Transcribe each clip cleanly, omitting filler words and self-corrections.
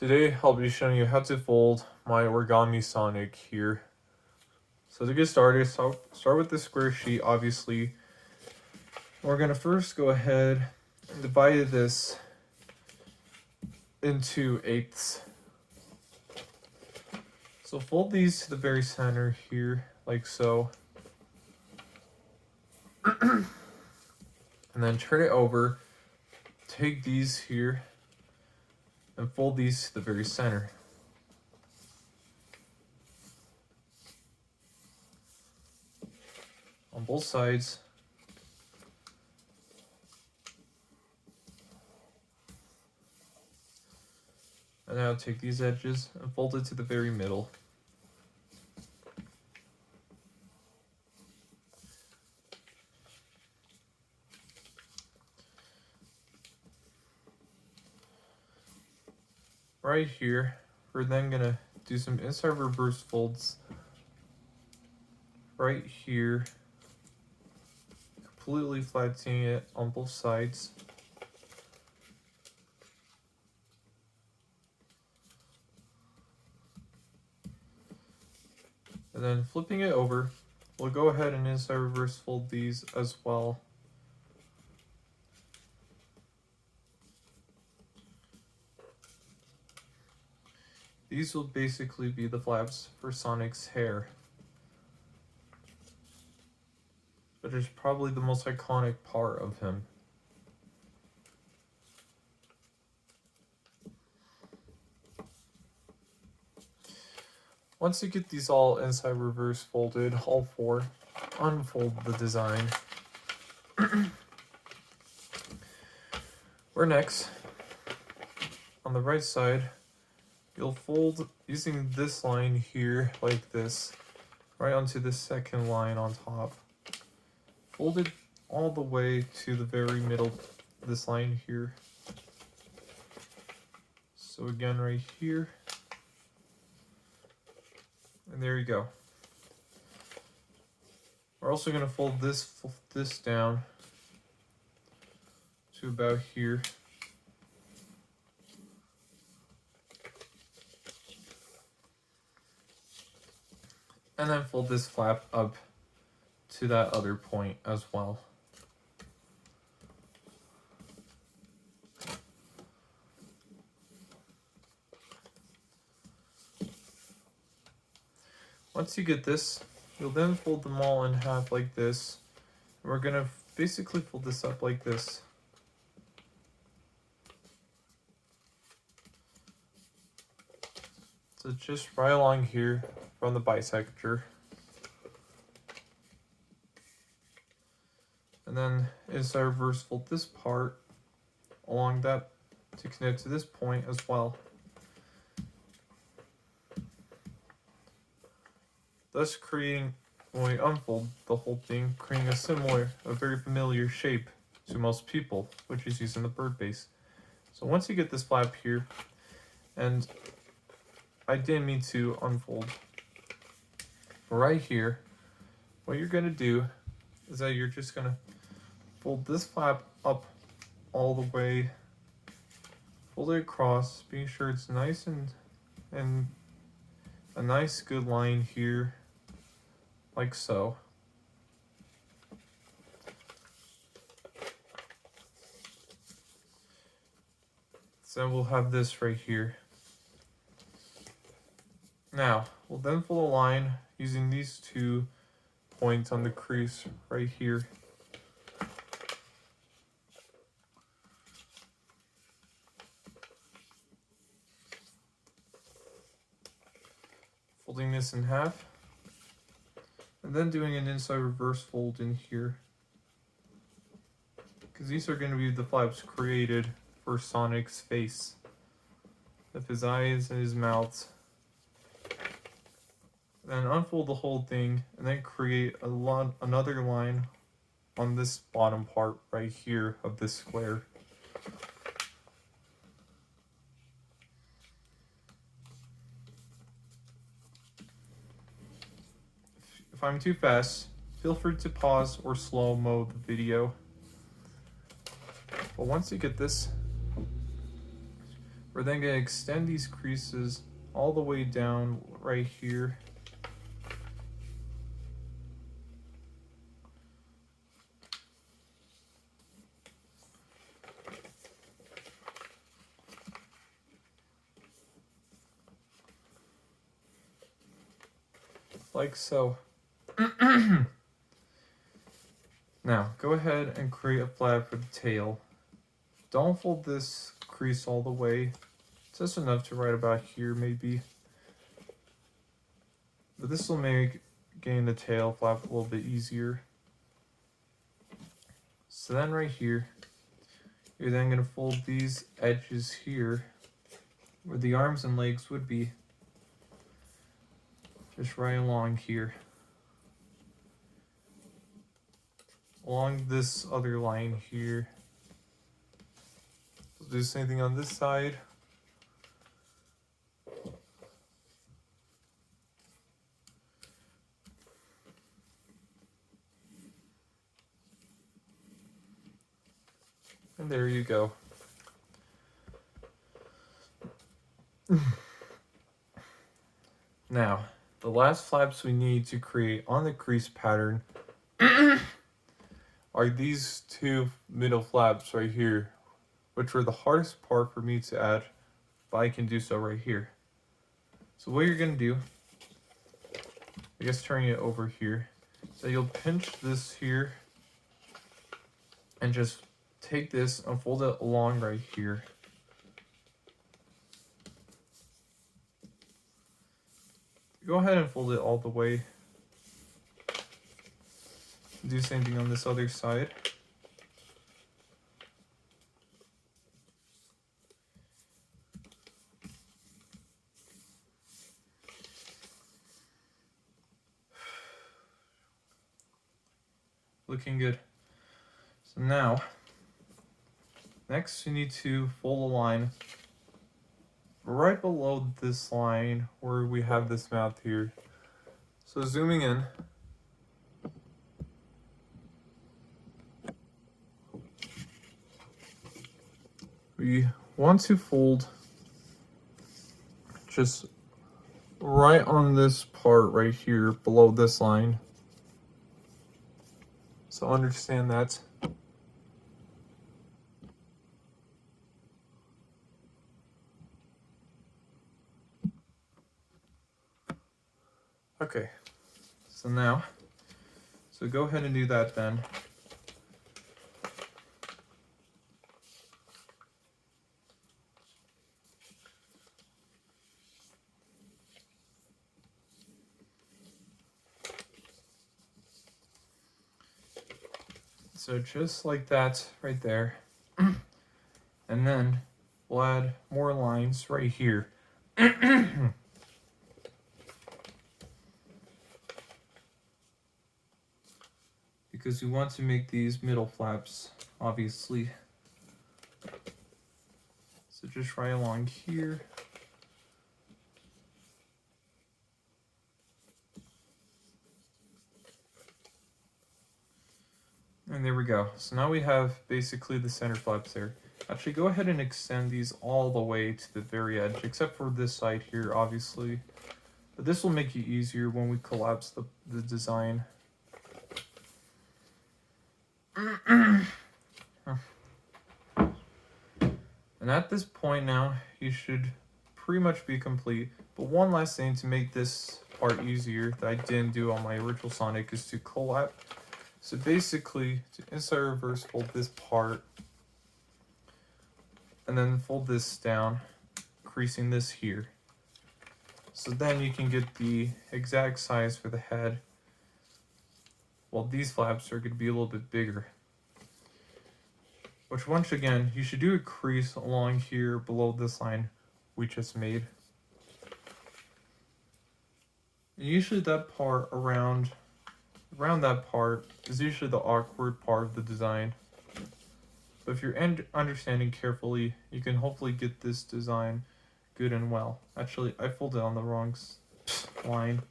Today I'll be showing you how to fold my Origami Sonic here. So to get started, so start with the square sheet, obviously. We're going to first go ahead and divide this into eighths. So fold these to the very center here, like so. And then turn it over. Take these here and fold these to the very center. On both sides. And now take these edges and fold it to the very middle. Right here, we're then gonna do some inside reverse folds right here, completely flattening it on both sides. And then flipping it over, we'll go ahead and inside reverse fold these as well. These will basically be the flaps for Sonic's hair, which is probably the most iconic part of him. Once you get these all inside reverse folded, all four, unfold the design. Where next, on the right side, you'll fold using this line here, like this, right onto the second line on top. Fold it all the way to the very middle, this line here. So again, right here. And there you go. We're also going to fold this down to about here. And then fold this flap up to that other point as well. Once you get this, you'll then fold them all in half like this. And we're going to basically fold this up like this. So just right along here from the bisector. And then inside reverse fold this part along that to connect to this point as well. Thus creating, when we unfold the whole thing, creating a very familiar shape to most people, which is using the bird base. So once you get this flap here, and I didn't mean to unfold, but right here, what you're gonna do is that you're just gonna fold this flap up all the way, fold it across, being sure it's nice and a nice good line here, like so. So we'll have this right here. Now, we'll then fold a line using these 2 points on the crease right here. Folding this in half. And then doing an inside reverse fold in here. Because these are going to be the flaps created for Sonic's face. Of his eyes and his mouth. Then unfold the whole thing and then create another line on this bottom part right here of this square. If I'm too fast, feel free to pause or slow mo the video. But once you get this, We're then going to extend these creases all the way down right here. Like so. Now, go ahead and create a flap for the tail. Don't fold this crease all the way. Just enough to right about here, maybe. But this will make getting the tail flap a little bit easier. So then right here, you're then going to fold these edges here, where the arms and legs would be. Just right along here. Along this other line here. We'll do the same thing on this side. And there you go. Now, the last flaps we need to create on the crease pattern are these two middle flaps right here, which were the hardest part for me to add, but I can do so right here. So what you're gonna do, I guess turning it over here, so you'll pinch this here and just take this and fold it along right here. Go ahead and fold it all the way. Do the same thing on this other side. Looking good. So now, next you need to fold a line right below this line where we have this mouth here. So zooming in, we want to fold just right on this part right here below this line. So understand that. Okay, so now, so go ahead and do that then. So just like that right there. And then we'll add more lines right here. Because we want to make these middle flaps, obviously. So just right along here. And there we go. So now we have basically the center flaps there. Actually, go ahead and extend these all the way to the very edge, except for this side here, obviously. But this will make it easier when we collapse the design. And at this point now, you should pretty much be complete. But one last thing to make this part easier that I didn't do on my original Sonic is to collapse. So basically, to inside reverse fold this part, and then fold this down, creasing this here. So then you can get the exact size for the head. Well, these flaps are going to be a little bit bigger. Which once again, you should do a crease along here below this line we just made. And usually that part around that part is usually the awkward part of the design. But if you're understanding carefully, you can hopefully get this design good and well. Actually, I folded on the wrong line.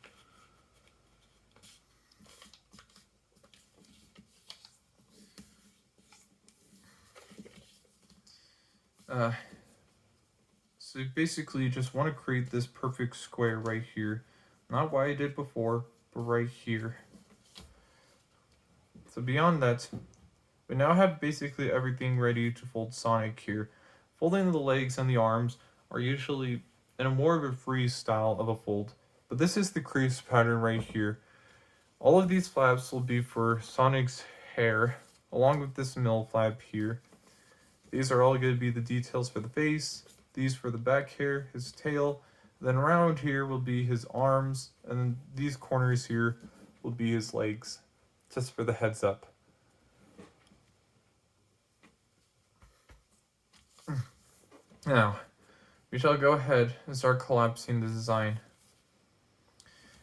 So basically you just want to create this perfect square right here. Not what I did before, but right here. So beyond that, we now have basically everything ready to fold Sonic here. Folding the legs and the arms are usually in a more of a free style of a fold, but this is the crease pattern right here. All of these flaps will be for Sonic's hair, along with this middle flap here. These are all going to be the details for the face, these for the back hair, his tail, then around here will be his arms, and then these corners here will be his legs, just for the heads up. Now, we shall go ahead and start collapsing the design.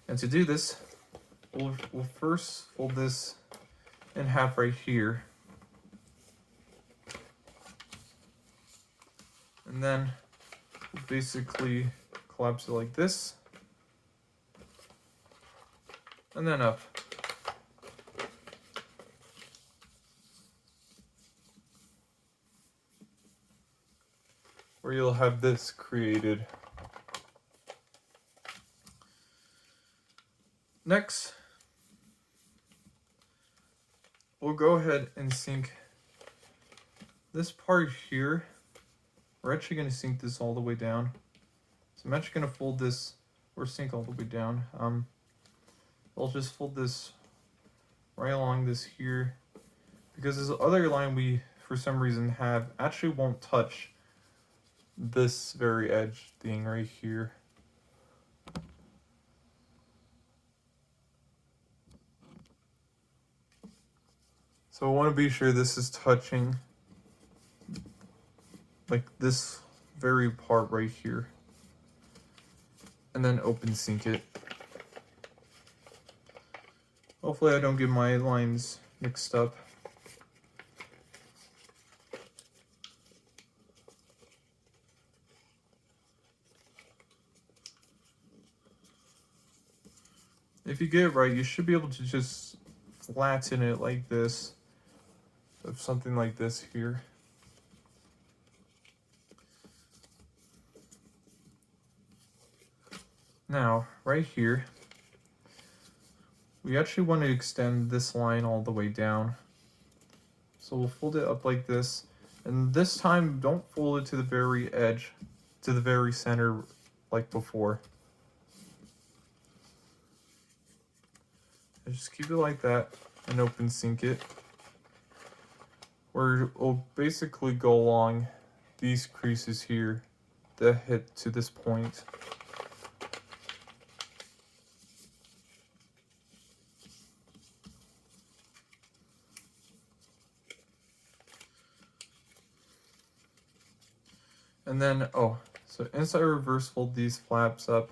And to do this, we'll first fold this in half right here. And then we'll basically collapse it like this. And then up. Where you'll have this created. Next, we'll go ahead and sink this part here. We're actually going to sink this all the way down. So I'm actually going to fold this or sink all the way down. I'll just fold this right along this here, because this other line we, for some reason, have actually won't touch this very edge thing right here. So I want to be sure this is touching like this very part right here, and then open sink it. Hopefully I don't get my lines mixed up. If you get it right, you should be able to just flatten it like this, of something like this here. Now, right here, we actually want to extend this line all the way down. So we'll fold it up like this, and this time don't fold it to the very edge, to the very center like before. And just keep it like that and open sink it, where we'll basically go along these creases here that hit to this point. And then, so inside reverse fold these flaps up.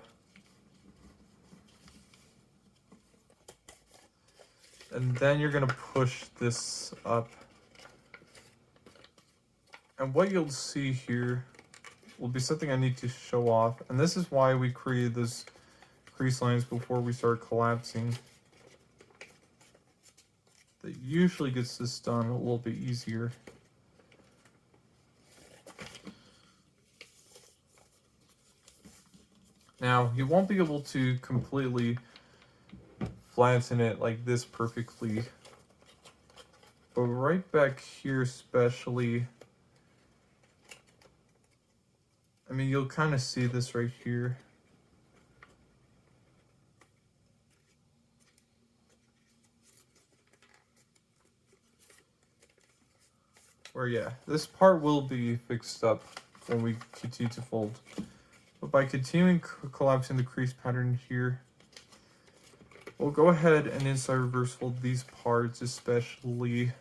And then you're going to push this up. And what you'll see here will be something I need to show off. And this is why we created those crease lines before we start collapsing. That usually gets this done a little bit easier. Now, you won't be able to completely flatten it like this perfectly, but right back here especially, I mean, you'll kind of see this right here. Where, yeah, this part will be fixed up when we continue to fold. But by continuing collapsing the crease pattern here, we'll go ahead and inside reverse fold these parts especially.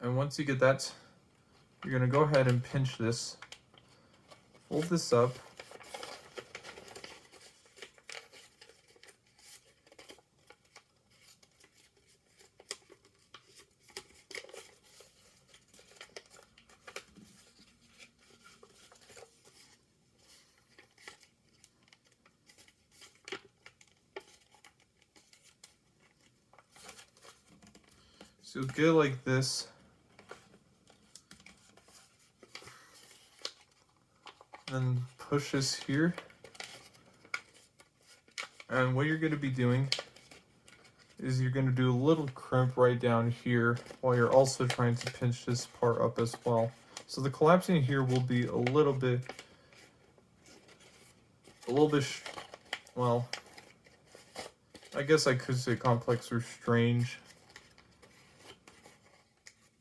And once you get that, you're going to go ahead and pinch this, fold this up, so you'll get it like this. Then push this here. And what you're going to be doing is you're going to do a little crimp right down here while you're also trying to pinch this part up as well. So the collapsing here will be a little bit, well, I guess I could say complex or strange.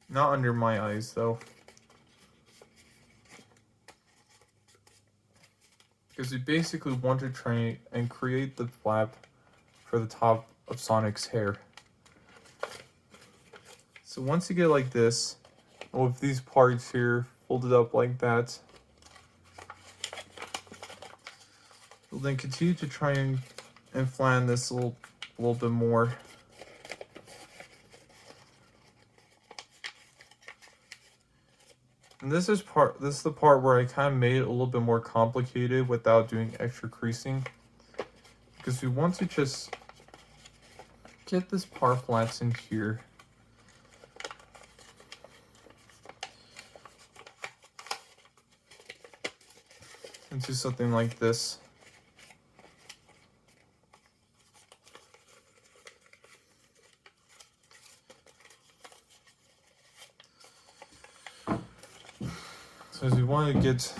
Not under my eyes though. Because we basically want to try and create the flap for the top of Sonic's hair. So once you get like this, with these parts here folded up like that, we'll then continue to try and flatten this a little bit more. And this is the part where I kind of made it a little bit more complicated without doing extra creasing, because we want to just get this part flats in here. Into something like this. So as we want to get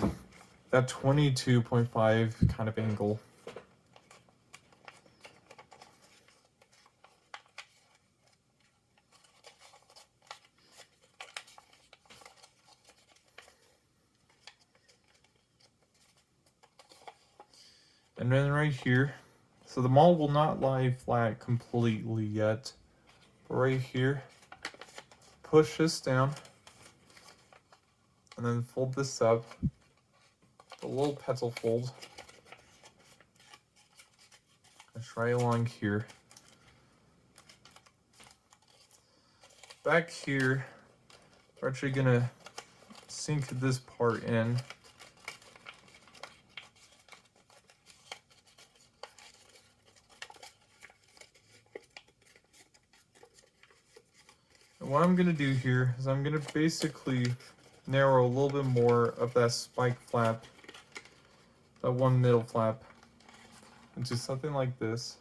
that 22.5 kind of angle. And then right here, so the mall will not lie flat completely yet. But right here, push this down. And then fold this up. A little petal fold. Just right along here. Back here, we're actually gonna sink this part in. And what I'm gonna do here is I'm gonna basically narrow a little bit more of that spike flap, that one middle flap, into something like this.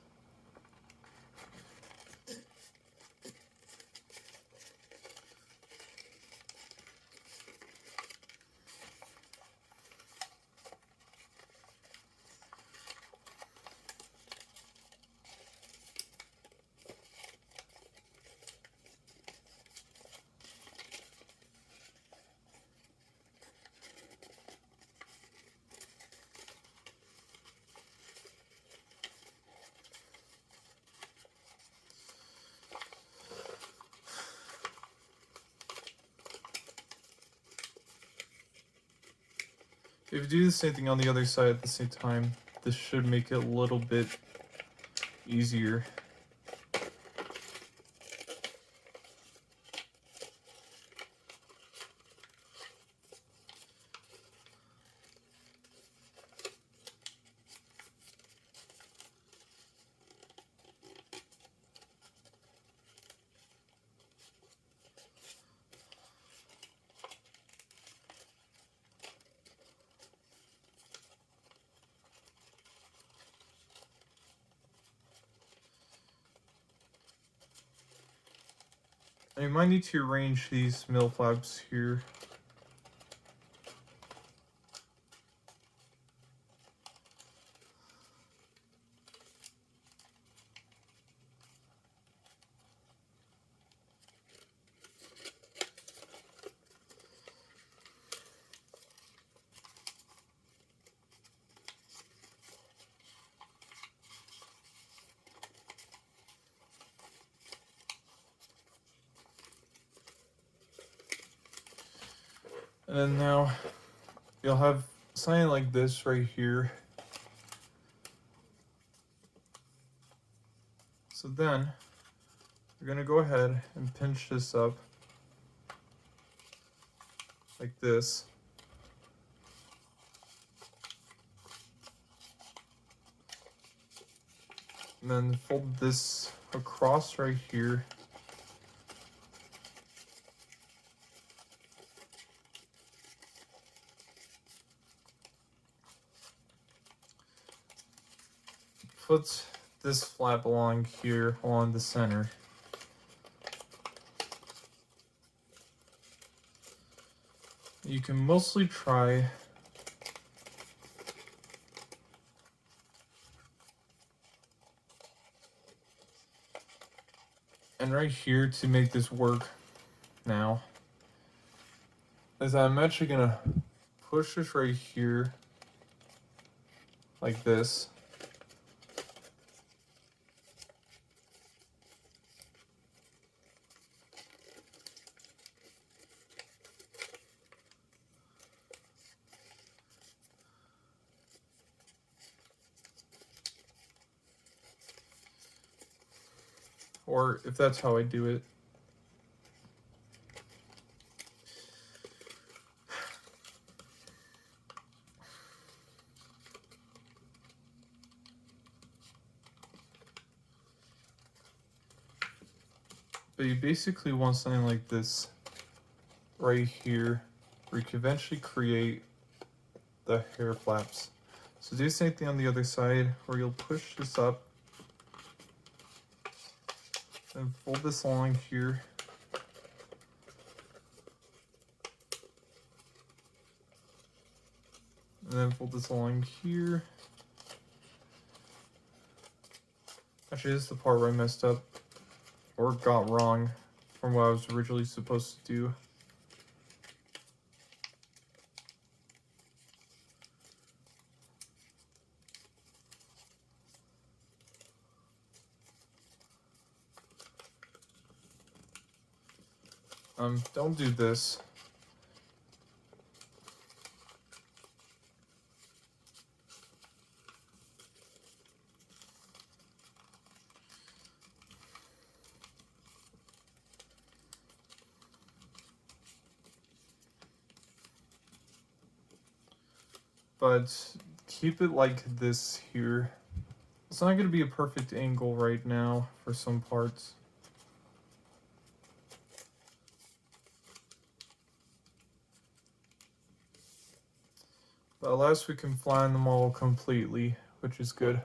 If you do the same thing on the other side at the same time, this should make it a little bit easier. And you might need to arrange these middle flaps here. And then now you'll have something like this right here. So then we're going to go ahead and pinch this up like this. And then fold this across right here. put this flap along here on the center. You can mostly try and right here to make this work now is I'm actually gonna push this right here like this. Or if that's how I do it. But you basically want something like this right here, where you can eventually create the hair flaps. So do the same thing on the other side, where you'll push this up and fold this along here. And then fold this along here. Actually, this is the part where I messed up or got wrong from what I was originally supposed to do. Don't do this. But keep it like this here. It's not going to be a perfect angle right now for some parts. But at last we can flatten them all completely, which is good.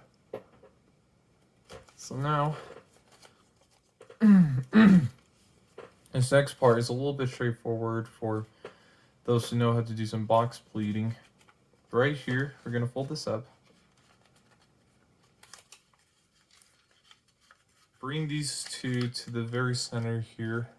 So now, this next part is a little bit straightforward for those who know how to do some box pleating. Right here, we're going to fold this up. Bring these two to the very center here.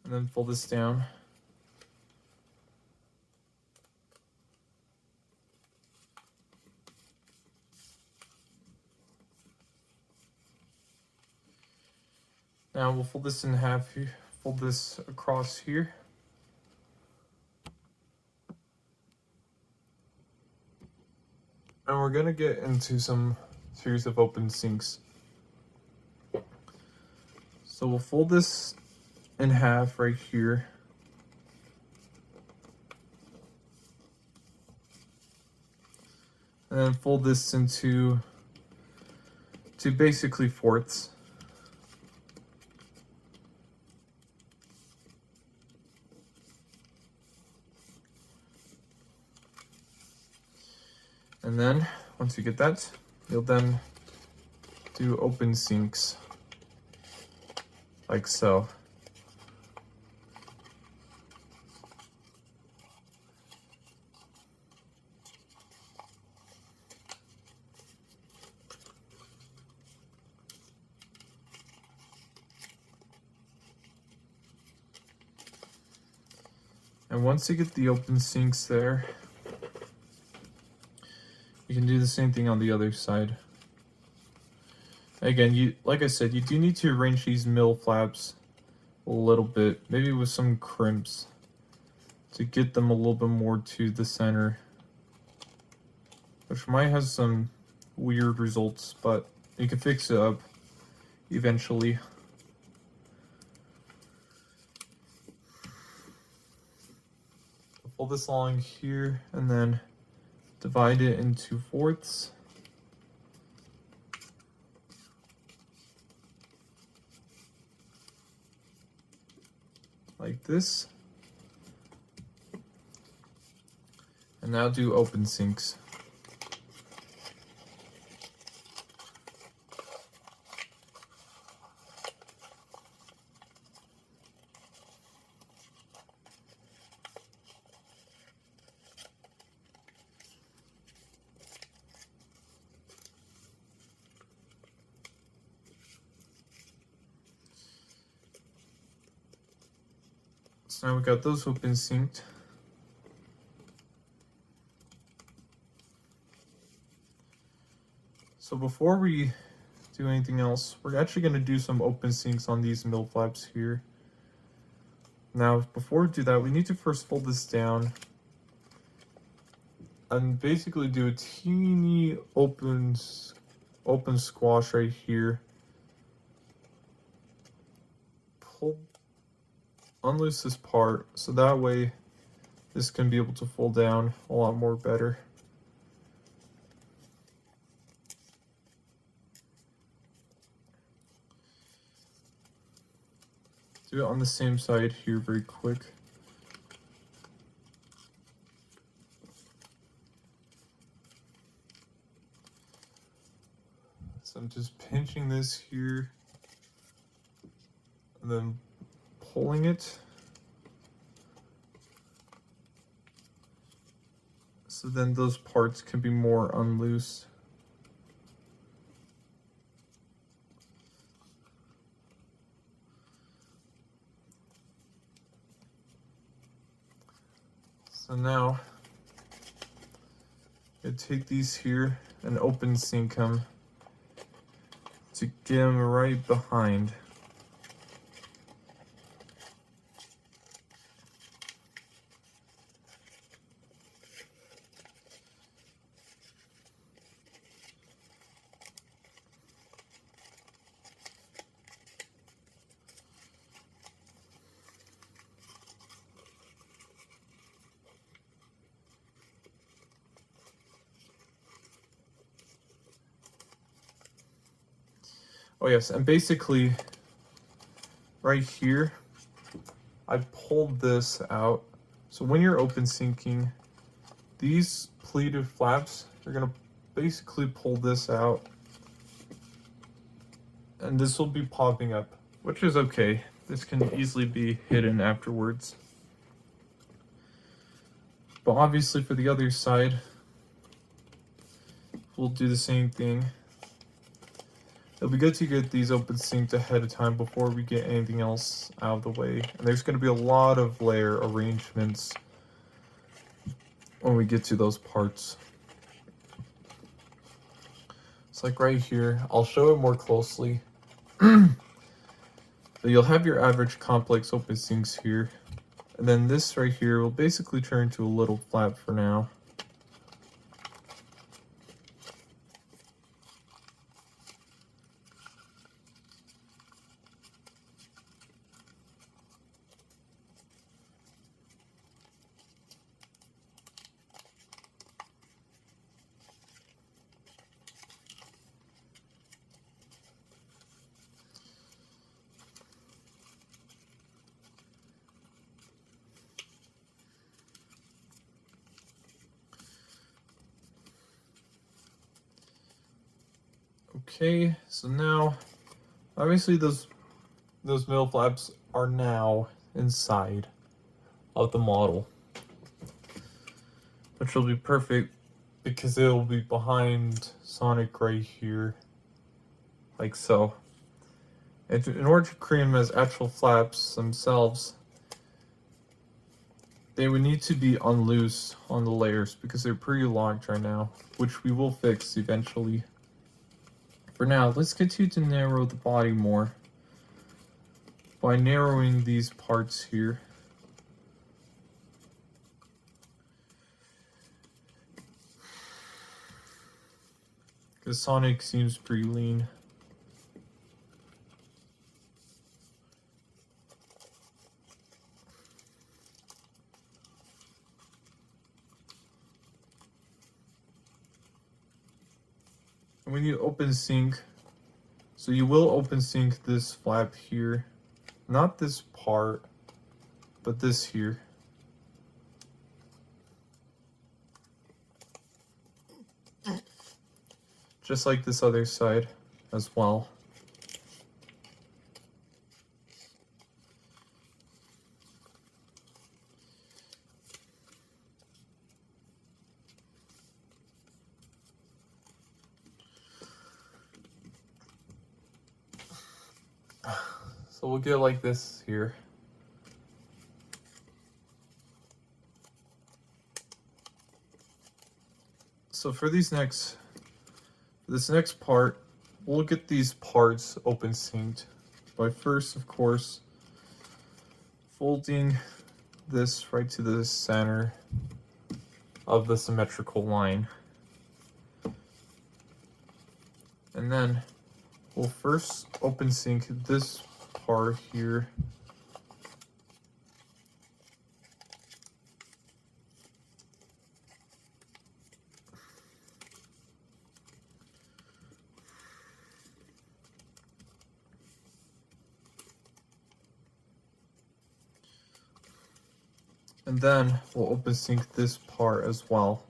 And then fold this down. Now we'll fold this in half here, fold this across here. And we're gonna get into some series of open sinks. So we'll fold this in half right here. And then fold this into basically fourths. And then, once you get that, you'll then do open sinks, like so. And once you get the open sinks there, you can do the same thing on the other side. Again, like I said, you do need to arrange these middle flaps a little bit, maybe with some crimps, to get them a little bit more to the center, which might have some weird results, but you can fix it up eventually. Pull this along here and then divide it into fourths. like this. And now do open sinks. So now we got those open synced. So before we do anything else, we're actually going to do some open sinks on these middle flaps here. Now, before we do that, we need to first fold this down and basically do a teeny open squash right here. Unloose this part so that way this can be able to fold down a lot more better. Do it on the same side here very quick. So I'm just pinching this here and then pulling it. So then those parts can be more unloose. So now, I take these here and open sync them to get them right behind. Oh yes, and basically right here, I pulled this out. So when you're open syncing, these pleated flaps are gonna basically pull this out. And this will be popping up, which is okay. This can easily be hidden afterwards. But obviously for the other side, we'll do the same thing. It'll be good to get these open synced ahead of time before we get anything else out of the way. And there's going to be a lot of layer arrangements when we get to those parts. It's like right here, I'll show it more closely. So you'll have your average complex open syncs here. And then this right here will basically turn into a little flap for now. Okay, so now, obviously those middle flaps are now inside of the model, which will be perfect because it will be behind Sonic right here, like so. And in order to create them as actual flaps themselves, they would need to be unloosed on the layers because they're pretty locked right now, which we will fix eventually. For now, let's continue to narrow the body more by narrowing these parts here. Because Sonic seems pretty lean. And we need open sync. So you will open sync this flap here, not this part, but this here. Just like this other side as well. So we'll get it like this here. So for this next part, we'll get these parts open synced by first, of course, folding this right to the center of the symmetrical line. And then we'll first open sync this part here. And then we'll open sync this part as well.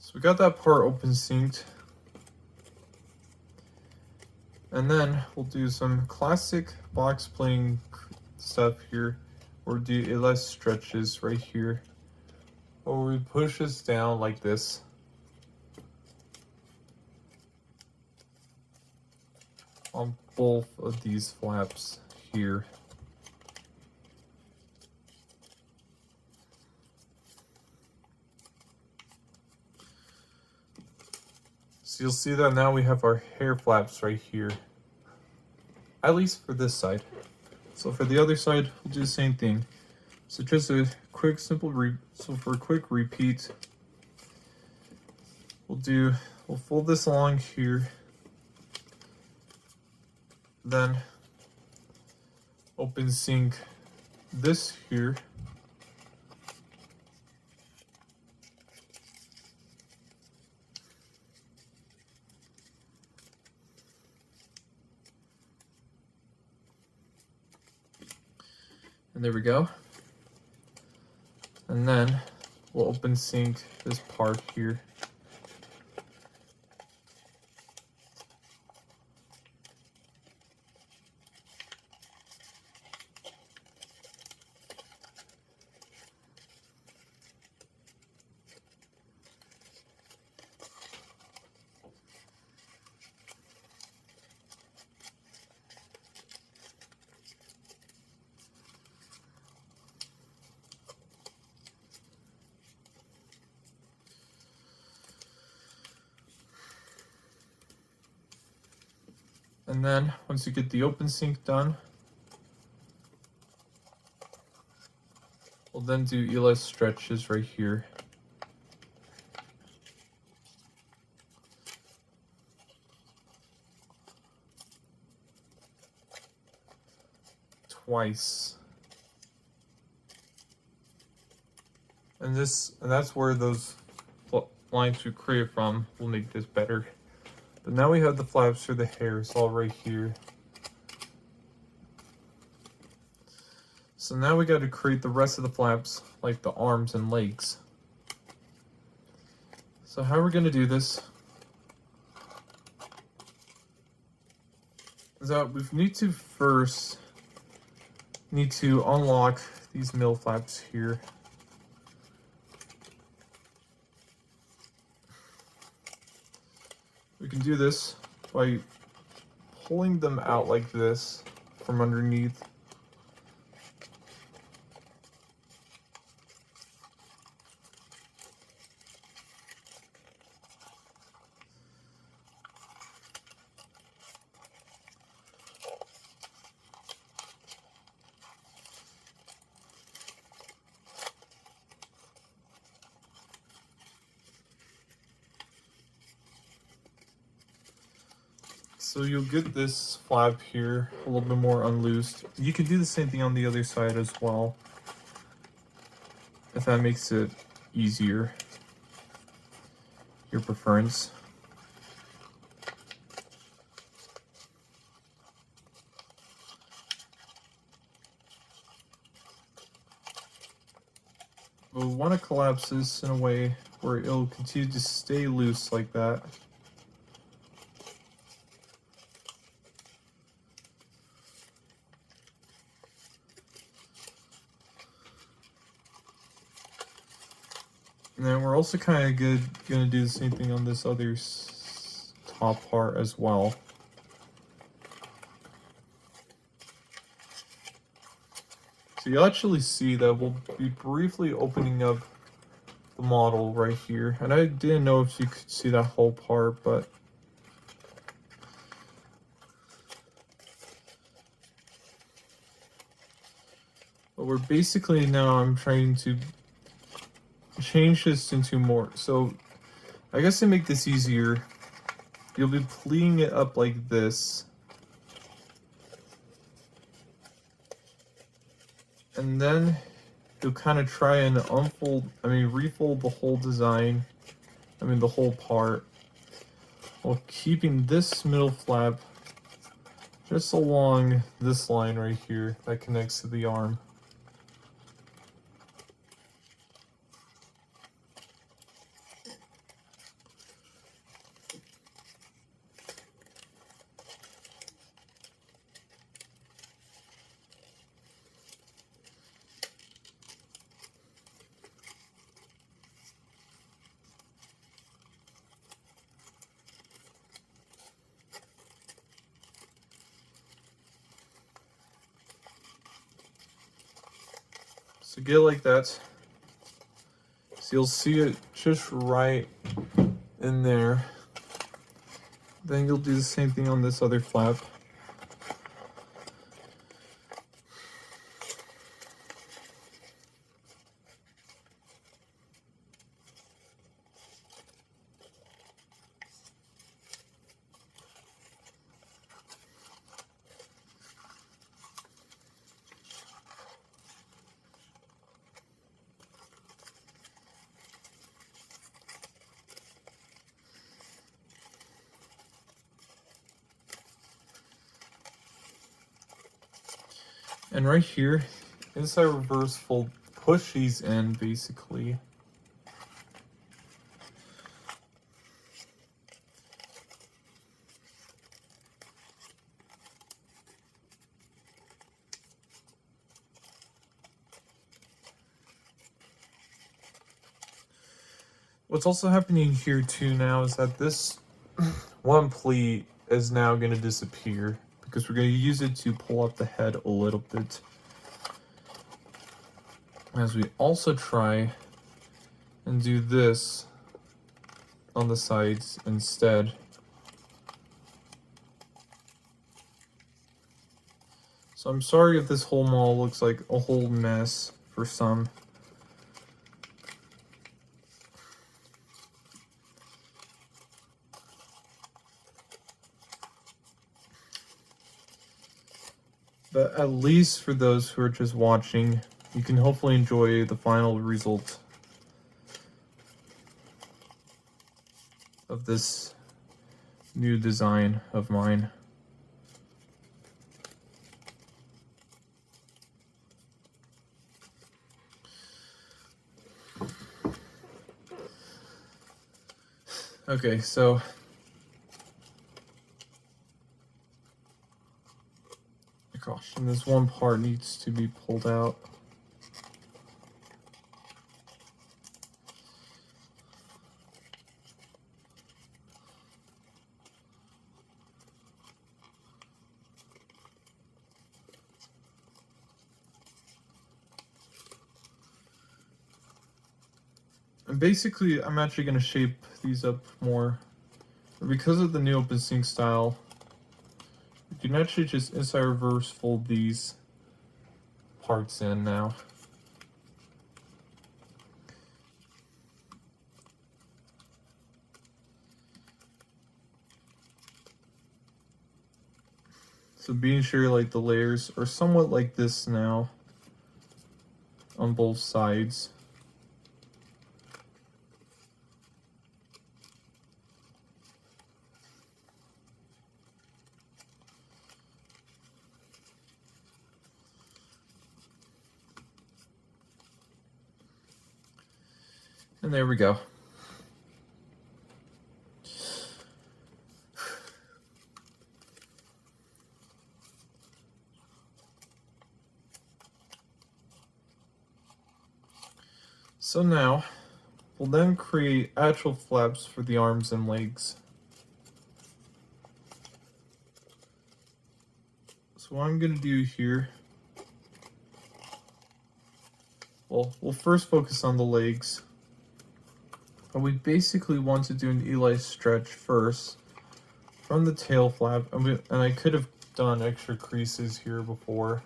So we got that part open synced. And then we'll do some classic box playing stuff here. Or do less stretches right here. Or we push this down like this. On both of these flaps here. So you'll see that now we have our hair flaps right here. At least for this side. So for the other side, we'll do the same thing. So just a quick, simple for a quick repeat, we'll fold this along here. Then open sync this here. And there we go. And then we'll open sync this part here. And then once you get the open sync done, we'll then do ELS stretches right here. Twice. And that's where those lines we created from will make this better. But now we have the flaps for the hairs all right here. So now we got to create the rest of the flaps, like the arms and legs. So how we're going to do this is that we need to unlock these middle flaps here. We can do this by pulling them out like this from underneath. So you'll get this flap here a little bit more unloosed. You can do the same thing on the other side as well, if that makes it easier, your preference. But we want to collapse this in a way where it'll continue to stay loose like that. And then we're also kind of going to do the same thing on this other top part as well. So you'll actually see that we'll be briefly opening up the model right here. And I didn't know if you could see that whole part, but we're basically now, I'm trying to change this into more. So I guess to make this easier, you'll be pleating it up like this. And then you'll kind of try and refold the whole design, the whole part, while keeping this middle flap just along this line right here that connects to the arm. So get it like that. So you'll see it just right in there. Then you'll do the same thing on this other flap. And right here, inside reverse fold, push these in basically. What's also happening here too now is that this one pleat is now going to disappear, because we're going to use it to pull up the head a little bit. As we also try and do this on the sides instead. So I'm sorry if this whole model looks like a whole mess for some. But at least for those who are just watching, you can hopefully enjoy the final result of this new design of mine. Okay, so gosh, and this one part needs to be pulled out. And basically, I'm actually going to shape these up more. Because of the new OpenSync style, you can actually just inside reverse fold these parts in now. So being sure like the layers are somewhat like this now on both sides. And there we go. So now, we'll then create actual flaps for the arms and legs. So what I'm going to do here, well, we'll first focus on the legs. And we basically want to do an Eli stretch first from the tail flap. And I could have done extra creases here before.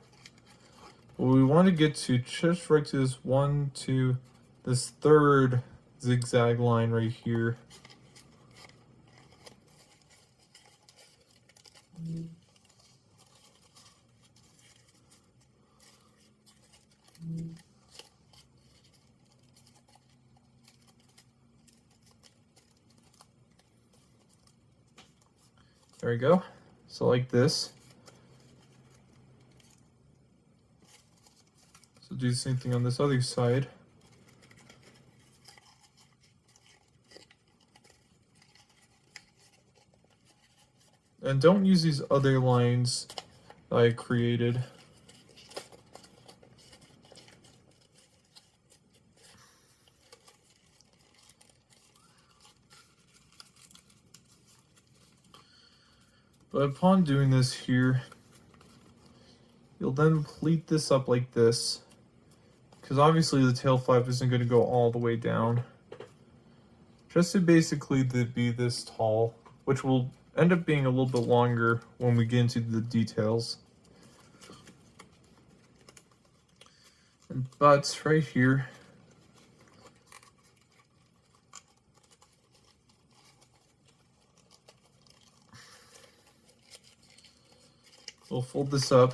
But we want to get to just right to this this third zigzag line right here. There we go. So like this. So do the same thing on this other side. And don't use these other lines that I created. But upon doing this here, you'll then pleat this up like this. Because obviously the tail flap isn't going to go all the way down. Just to basically be this tall, which will end up being a little bit longer when we get into the details. And butts right here. We'll fold this up.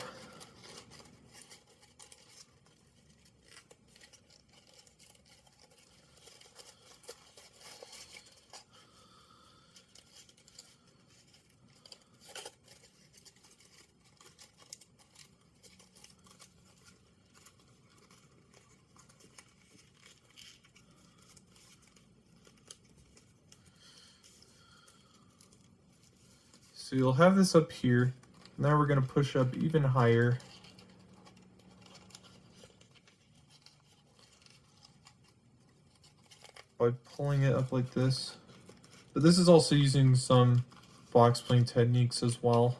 So you'll have this up here. Now we're going to push up even higher. By pulling it up like this. But this is also using some box playing techniques as well.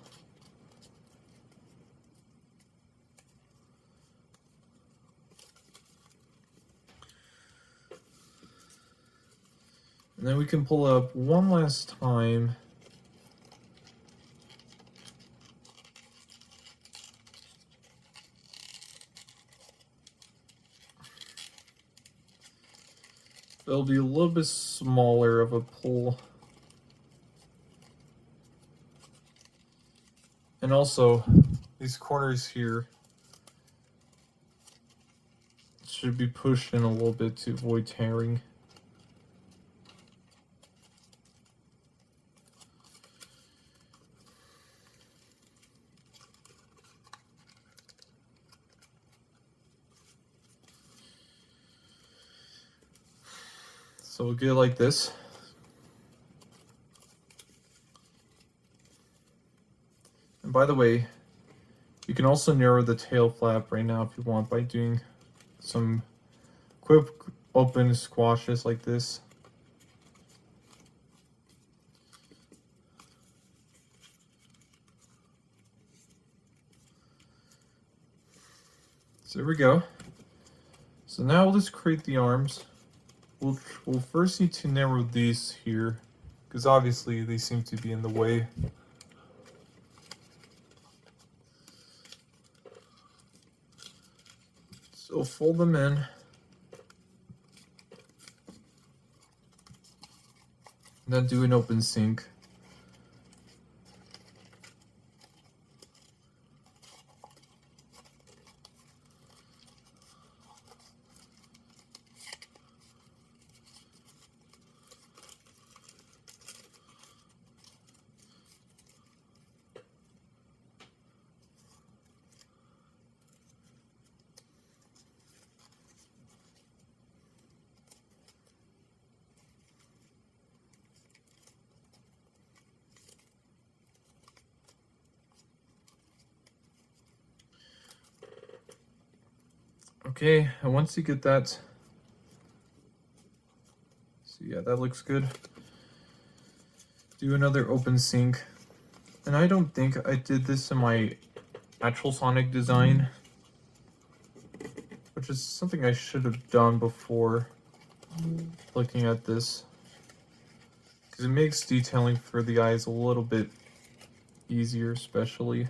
And then we can pull up one last time. It'll be a little bit smaller of a pull. And also, these corners here should be pushed in a little bit to avoid tearing. So we'll get it like this. And by the way, you can also narrow the tail flap right now if you want by doing some quick open squashes like this. So there we go. So now we'll just create the arms. We'll first need to narrow these here, because obviously they seem to be in the way. So fold them in. And then do an open sync. Okay, and once you get that, so yeah, that looks good. Do another open sync. And I don't think I did this in my actual Sonic design, which is something I should have done before looking at this, because it makes detailing for the eyes a little bit easier, especially.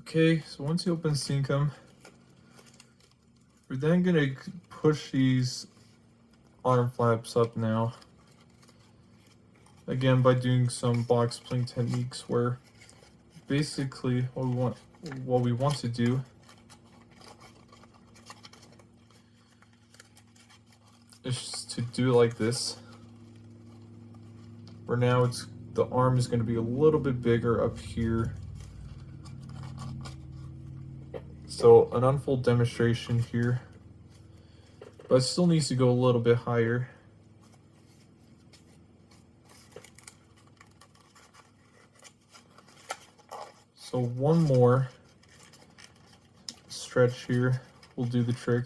Okay, so once you open sync them, we're then gonna push these arm flaps up now. Again, by doing some box pling techniques, where basically what we want to do is to do like this, where now the arm is going to be a little bit bigger up here. So an unfold demonstration here, but it still needs to go a little bit higher. So one more stretch here will do the trick.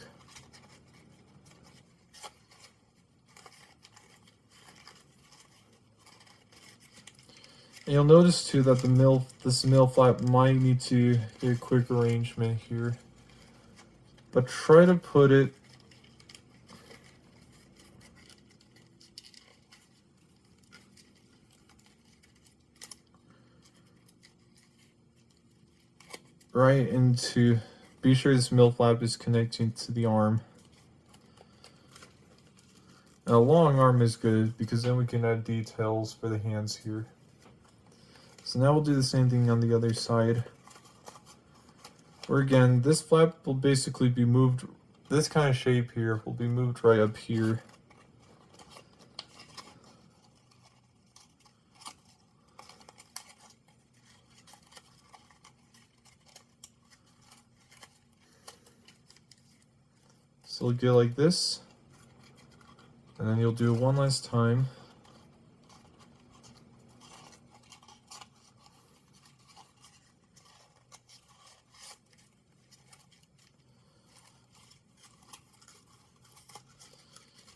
And you'll notice too that this middle flap might need to get a quick arrangement here, but try to put it right into, be sure this middle flap is connecting to the arm. Now, a long arm is good because then we can add details for the hands here. So now we'll do the same thing on the other side, where again, this flap will basically be moved, this kind of shape here will be moved right up here. So you'll get like this, and then you'll do it one last time.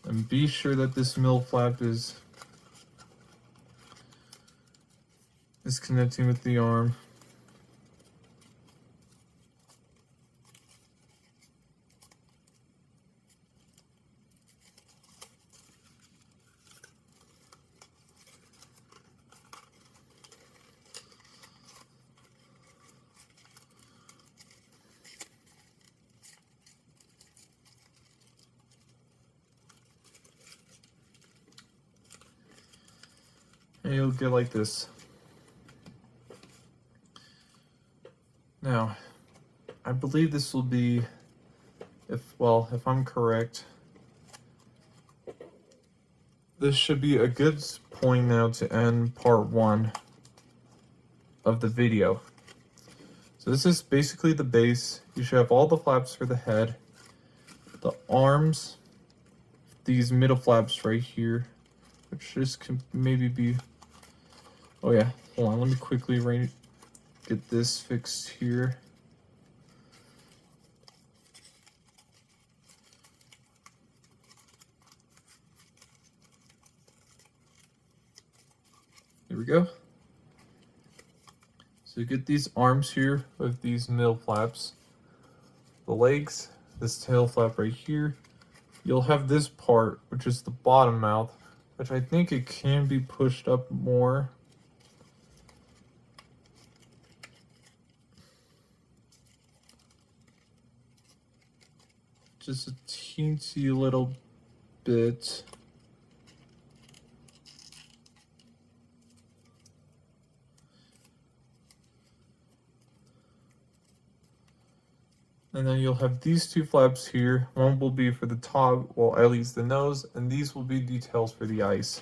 And be sure that this middle flap is connecting with the arm. And you'll get like this. Now, I believe this will be, if I'm correct, this should be a good point now to end part 1 of the video. So this is basically the base. You should have all the flaps for the head, the arms, these middle flaps right here, which just can maybe be, oh yeah, hold on, let me quickly get this fixed here. There we go. So you get these arms here with these middle flaps, the legs, this tail flap right here. You'll have this part, which is the bottom mouth, which I think it can be pushed up more. Just a teensy little bit. And then you'll have these two flaps here. One will be for the top, well, at least the nose, and these will be details for the eyes.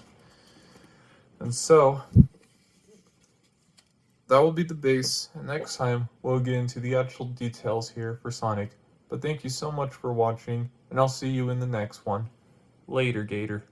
And so, that will be the base. And next time, we'll get into the actual details here for Sonic. But thank you so much for watching, and I'll see you in the next one. Later, Gator.